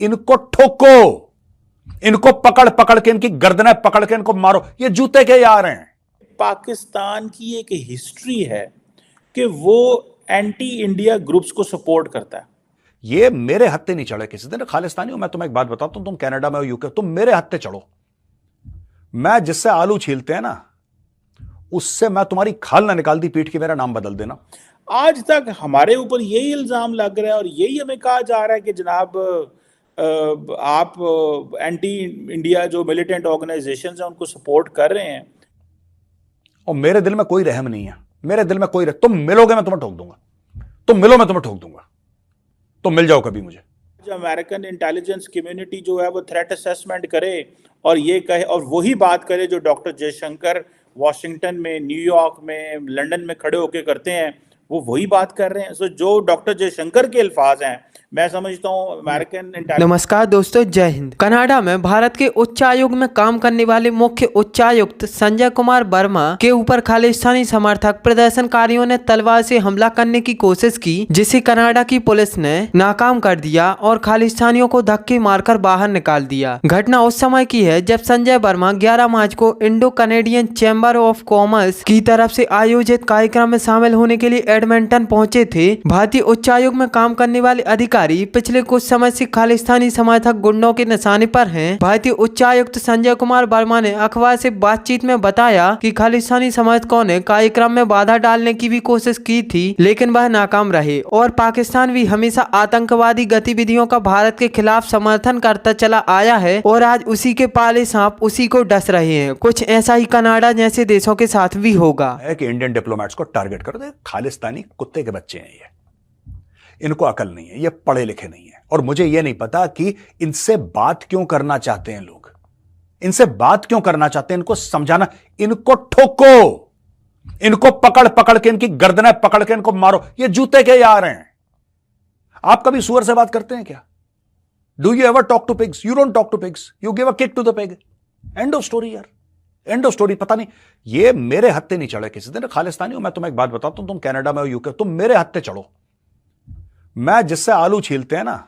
इनको ठोको, इनको पकड़ पकड़ के, इनकी गर्दनें पकड़ के इनको मारो। ये जूते के यार हैं। पाकिस्तान की एक हिस्ट्री है कि वो एंटी इंडिया ग्रुप्स को सपोर्ट करता है। ये मेरे हत्थे नहीं चढ़े किसी दिन। खालिस्तानी हूं मैं, तुम्हें एक बात बताता हूं, तुम कनाडा में हो, यूके, तुम मेरे हत्थे चढ़ो। मैं जिससे आलू छीलते हैं ना, उससे मैं तुम्हारी खाल ना निकाल दी पीठ की, मेरा नाम बदल देना। आज तक हमारे ऊपर यही इल्जाम लग रहा है और यही हमें कहा जा रहा है कि जनाब आप एंटी इंडिया जो मिलिटेंट ऑर्गेनाइजेशंस हैं उनको सपोर्ट कर रहे हैं। और मेरे दिल में कोई रहम नहीं है, मेरे दिल में कोई तुम मिलोगे मैं तुम्हें ठोक दूंगा, तुम मिलो मैं तुम्हें ठोक दूंगा, तुम मिल जाओ कभी मुझे। जो अमेरिकन इंटेलिजेंस कम्युनिटी जो है वो थ्रेट असेसमेंट करे और ये कहे और वही बात करे जो डॉक्टर जयशंकर वॉशिंगटन में, न्यूयॉर्क में, लंदन में खड़े होकर करते हैं, वो वही बात कर रहे हैं। सो जो डॉक्टर जयशंकर के अल्फाज हैं, मैं समझता हूँ अमेरिकन। नमस्कार दोस्तों, जय हिंद। कनाडा में भारत के उच्चायोग में काम करने वाले मुख्य उच्चायुक्त संजय कुमार वर्मा के ऊपर खालिस्तानी समर्थक प्रदर्शनकारियों ने तलवार से हमला करने की कोशिश की, जिसे कनाडा की पुलिस ने नाकाम कर दिया और खालिस्तानियों को धक्के मारकर बाहर निकाल दिया। घटना उस समय की है जब संजय वर्मा 11 मार्च को Indo Canadian chamber of commerce की तरफ से आयोजित कार्यक्रम में शामिल होने के लिए एडमिंटन पहुंचे थे। भारतीय उच्चायोग में काम करने वाले अधिकारी पिछले कुछ समय से खालिस्तानी समर्थक गुंडों के निशाने पर हैं। भारतीय उच्चायुक्त संजय कुमार वर्मा ने अखबार से बातचीत में बताया कि खालिस्तानी समर्थकों ने कार्यक्रम में बाधा डालने की भी कोशिश की थी, लेकिन वह नाकाम रहे और पाकिस्तान भी हमेशा आतंकवादी गतिविधियों का भारत के खिलाफ समर्थन करता चला आया है और आज उसी के पाले सांप उसी को डस रहे हैं। कुछ ऐसा ही कनाडा जैसे देशों के साथ भी होगा। है कि इंडियन डिप्लोमेट्स को टारगेट कर दे। खालिस्तानी कुत्ते के बच्चे हैं ये, इनको अकल नहीं है, ये पढ़े लिखे नहीं है। और मुझे ये नहीं पता कि इनसे बात क्यों करना चाहते हैं लोग, इनसे बात क्यों करना चाहते हैं, इनको समझाना। इनको ठोको, इनको पकड़ पकड़ के, इनकी गर्दनें पकड़ के इनको मारो। ये जूते के यार हैं। आप कभी सुअर से बात करते हैं क्या? Do you ever talk to pigs? You don't talk to pigs, you give a kick to the pig. End of story यार, एंड ऑफ स्टोरी। पता नहीं, ये मेरे हत्थे नहीं चढ़े किसी दिन। खालिस्तानी हूं मैं, तुम्हें एक बात बताता हूं, तुम कनाडा में हो, यूके, तुम मेरे हत्थे चढ़ो। मैं जिससे आलू छीलते हैं ना,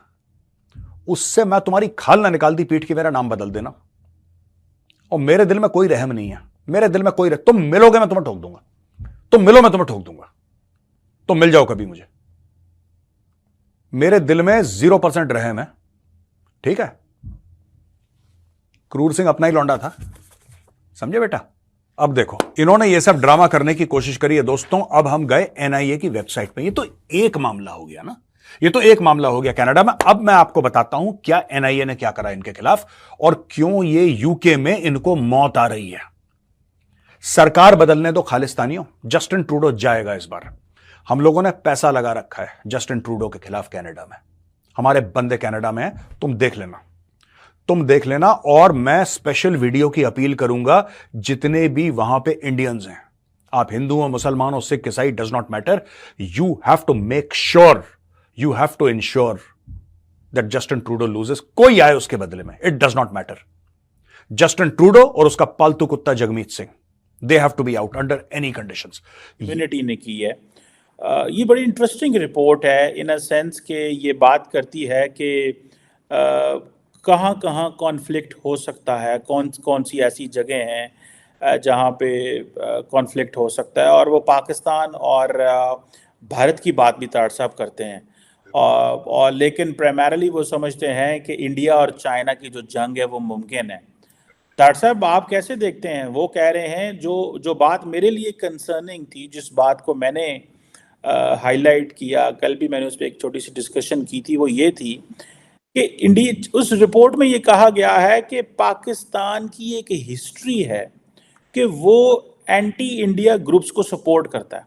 उससे मैं तुम्हारी खाल ना निकाल दी पीठ की, मेरा नाम बदल देना। और मेरे दिल में कोई रहम नहीं है, मेरे दिल में कोई तुम मिलोगे मैं तुम्हें ठोक दूंगा, तुम मिलो मैं तुम्हें ठोक दूंगा, तुम मिल जाओ कभी मुझे। मेरे दिल में 0% रहम है, ठीक है। क्रूर सिंह अपना ही लौंडा था, समझे बेटा। अब देखो, इन्होंने ये सब ड्रामा करने की कोशिश करी है दोस्तों। अब हम गए एनआईए की वेबसाइट पे। ये तो एक मामला हो गया ना, ये तो एक मामला हो गया कनाडा में। अब मैं आपको बताता हूं क्या एनआईए ने क्या करा इनके खिलाफ और क्यों ये यूके में इनको मौत आ रही है। सरकार बदलने दो खालिस्तानियों, जस्टिन ट्रूडो जाएगा इस बार। हम लोगों ने पैसा लगा रखा है जस्टिन ट्रूडो के खिलाफ कनाडा में। हमारे बंदे कनाडा में हैं, तुम देख लेना, तुम देख लेना। और मैं स्पेशल वीडियो की अपील करूंगा, जितने भी वहां पे इंडियंस हैं, आप हिंदू हो, मुसलमान हो, सिख, ईसाई, does not matter, you have to make sure, you have to ensure that Justin Trudeau loses. कोई आए उसके बदले में, it does not matter. Justin Trudeau और उसका पालतू कुत्ता Jagmeet Singh, they have to be out under any conditions. Community ने की है। ये बड़ी इंटरेस्टिंग रिपोर्ट है इन अ सेंस के ये बात करती है कि कहाँ कहाँ कॉन्फ्लिक्ट हो सकता है, कौन कौन सी ऐसी जगह हैं जहाँ पे कॉन्फ्लिक्ट हो सकता है। और वो पाकिस्तान और भारत की बात भी ताड़ साहब करते हैं और लेकिन प्राइमरली वो समझते हैं कि इंडिया और चाइना की जो जंग है वो मुमकिन है। ताड़ साहब आप कैसे देखते हैं? वो कह रहे हैं जो बात मेरे लिए कंसर्निंग थी, जिस बात को मैंने हाईलाइट किया, कल भी मैंने उस पर एक छोटी सी डिस्कशन की थी, वो ये थी कि इंडिया, उस रिपोर्ट में ये कहा गया है कि पाकिस्तान की एक हिस्ट्री है कि वो एंटी इंडिया ग्रुप्स को सपोर्ट करता है,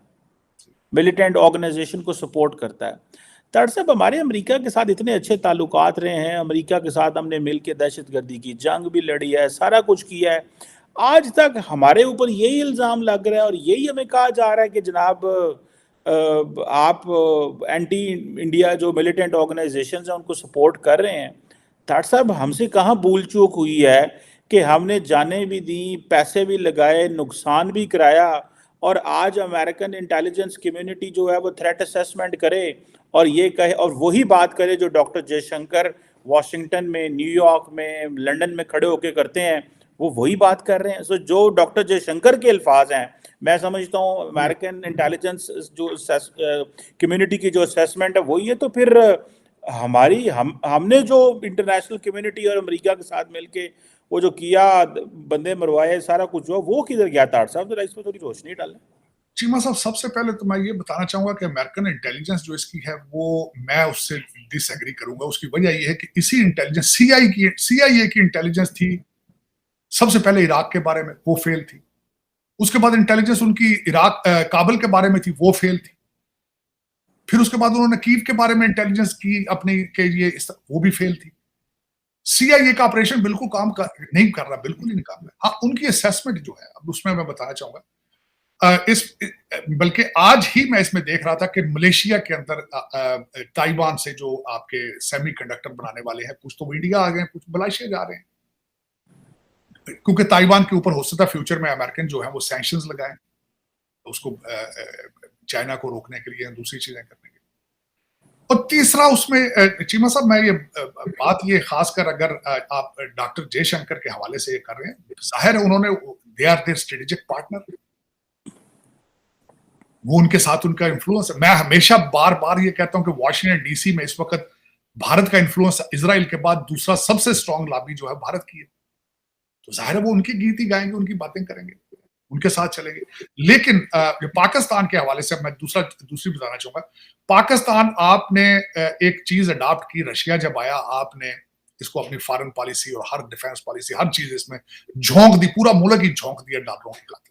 मिलिटेंट ऑर्गेनाइजेशन को सपोर्ट करता है। ताड़ साहब, हमारे अमेरिका के साथ इतने अच्छे ताल्लुकात रहे हैं, अमेरिका के साथ हमने मिल के दहशतगर्दी की जंग भी लड़ी है, सारा कुछ किया है। आज तक हमारे ऊपर यही इल्ज़ाम लग रहा है और यही हमें कहा जा रहा है कि जनाब आप एंटी इंडिया जो मिलिटेंट ऑर्गेनाइजेशंस हैं उनको सपोर्ट कर रहे हैं। ताड़ साहब, हमसे कहाँ भूल चूक हुई है कि हमने जानें भी दी, पैसे भी लगाए, नुकसान भी कराया और आज अमेरिकन इंटेलिजेंस कम्युनिटी जो है वो थ्रेट असेसमेंट करे और ये कहे और वही बात करे जो डॉक्टर जयशंकर वॉशिंगटन में, न्यूयॉर्क में, लंदन में खड़े होकर करते हैं, वो वही बात कर रहे हैं। सो जो डॉक्टर जयशंकर के अल्फाज हैं, मैं समझता हूँ अमेरिकन इंटेलिजेंस जो कम्युनिटी की जो असेसमेंट है वही है, तो फिर हमने जो इंटरनेशनल कम्युनिटी और अमेरिका के साथ मिलके वो जो किया, बंदे मरवाए, सारा कुछ हुआ, वो किधर गया? तार साहब जरा इस पर थोड़ी रोशनी डालें। चीमा साहब, सबसे पहले तो मैं ये बताना चाहूंगा कि अमेरिकन इंटेलिजेंस जो इसकी है वो मैं उससे डिसएग्री करूंगा। उसकी वजह ये है कि इसी इंटेलिजेंस CIA की इंटेलिजेंस थी सबसे पहले इराक के बारे में, वो फेल थी। उसके बाद इंटेलिजेंस उनकी इराक काबुल के बारे में थी, वो फेल थी। फिर उसके बाद उन्होंने कीव के बारे में इंटेलिजेंस की अपने के लिए, वो भी फेल थी। CIA का ऑपरेशन बिल्कुल नहीं कर रहा, बिल्कुल ही नहीं काम कर रहा। हाँ, उनकी असेसमेंट जो है, अब उसमें मैं बताना चाहूंगा, बल्कि आज ही मैं इसमें देख रहा था कि मलेशिया के अंदर ताइवान से जो आपके सेमीकंडक्टर बनाने वाले हैं, कुछ तो इंडिया आ गए, कुछ मलेशिया जा रहे हैं, क्योंकि ताइवान के ऊपर हो सकता है फ्यूचर में अमेरिकन जो है वो सैंक्शंस लगाएं उसको, चाइना को रोकने के लिए, दूसरी चीजें करने के लिए। और तीसरा उसमें चीमा साहब, मैं ये बात ये खासकर अगर आप डॉक्टर जयशंकर के हवाले से ये कर रहे हैं, जाहिर है उन्होंने, they are their strategic partner, वो उनके साथ उनका इन्फ्लुएंस है। मैं हमेशा बार बार ये कहता हूं कि वॉशिंगटन DC में इस वक्त भारत का इन्फ्लुएंस इजराइल के बाद दूसरा सबसे स्ट्रॉन्ग लॉबी जो है भारत की है। तो जाहिर है वो उनकी गीत ही गाएंगे, उनकी बातें करेंगे, उनके साथ चलेंगे। लेकिन पाकिस्तान के हवाले से मैं दूसरी बताना चाहूंगा। पाकिस्तान, आपने एक चीज अडॉप्ट की, रशिया जब आया आपने इसको अपनी फॉरेन पॉलिसी और हर डिफेंस पॉलिसी, हर चीज इसमें झोंक दी, पूरा मुल्क ही झोंक दिया डॉलरों के खाते।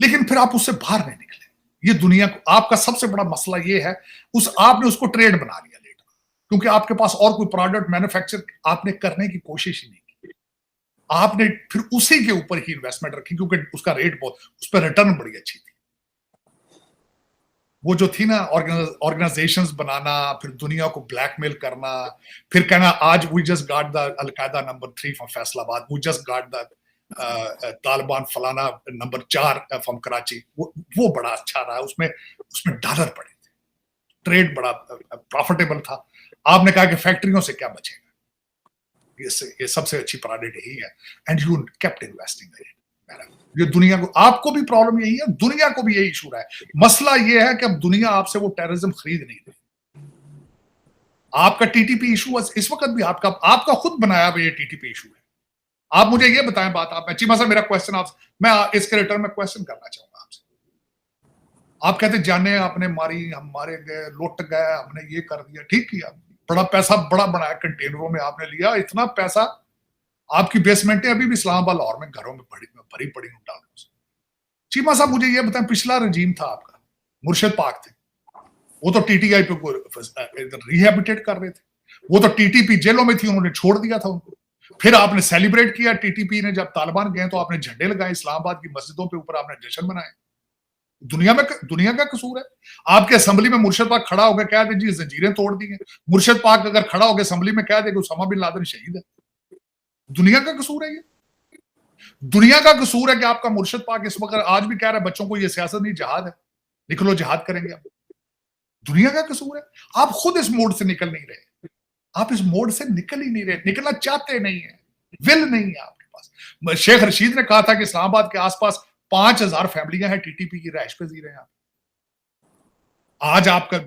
लेकिन फिर आप उससे बाहर नहीं निकले। ये दुनिया को, आपका सबसे बड़ा मसला ये है, आपने उसको ट्रेड बना लिया लेटर, क्योंकि आपके पास और कोई प्रोडक्ट मैन्युफैक्चर आपने करने की कोशिश ही नहीं की। आपने फिर उसी के ऊपर ही इन्वेस्टमेंट रखी, क्योंकि उसका रेट बहुत, उस पर रिटर्न बड़ी अच्छी थी। वो जो थी ना ऑर्गेनाइजेशंस बनाना, फिर दुनिया को ब्लैकमेल करना, फिर कहना आज we just got the al Qaeda number 3 from Faisalabad, we just got the Taliban फलाना नंबर 4 फ्रॉम कराची, वो बड़ा अच्छा रहा। उसमें डॉलर पड़े थे, ट्रेड बड़ा प्रॉफिटेबल था। आपने कहा कि फैक्ट्रियों से क्या बचेगा, ये सबसे अच्छी प्रोडक्ट यही है, and you kept investing in it. ये दुनिया को, आपको भी प्रॉब्लम यही है, दुनिया को भी यही इशू रहा है। मसला ये है कि अब दुनिया आपसे वो टेररिज्म खरीद नहीं रही। आपका TTP इशू इस वक्त भी आपका खुद बनाया हुआ ये TTP इशू है। आप मुझे ये बताएं बात, आप चीमा साहब, मेरा क्वेश्चन आपसे, मैं इसके रिटर्न में क्वेश्चन करना चाहूंगा आपसे। आप कहते जाने आपने मारी, हम मारे गए, लुट गए, हमने ये कर दिया, ठीक किया, बड़ा पैसा बड़ा बनाया, कंटेनरों में आपने लिया, इतना पैसा, आपकी बेसमेंटें अभी भी इस्लामाबाद लाहौर में घरों में भरी पड़ी डालों से। चीमा साहब मुझे ये बताएं, पिछला रजीम था आपका, मुर्शिद पाक थे, वो तो TTI पे रिहेबिटेट कर रहे थे, वो तो TTP जेलों में थी, उन्होंने छोड़ दिया था उनको। फिर आपने सेलिब्रेट किया, TTP ने जब तालिबान गए तो आपने झंडे लगाए, इस्लामाबाद की मस्जिदों पे ऊपर आपने जश्न मनाए। दुनिया का कसूर है? आपके असेंबली में मुर्शिद पाक खड़ा होकर कह दे जी जंजीरें तोड़ दी हैं, मुर्शिद पाक अगर खड़ा होकर असेंबली में कह दे कि उसामा बिन लादेन शहीद है, दुनिया का कसूर है? ये दुनिया का कसूर है कि आपका मुर्शिद पाक इस वक्त आज भी कह रहा है बच्चों को ये सियासत नहीं जहाद है, निकलो जहाद करेंगे। आप दुनिया का कसूर है? आप खुद इस मोड से निकल नहीं रहे, आप इस मोड से निकल ही नहीं रहे, निकलना चाहते नहीं है, विल नहीं है आपके पास। शेख रशीद ने कहा था कि इस्लामाबाद के आसपास 5000 फैमिलियां हैं TTP की रहायश पे जी रहे हैं। आज आपका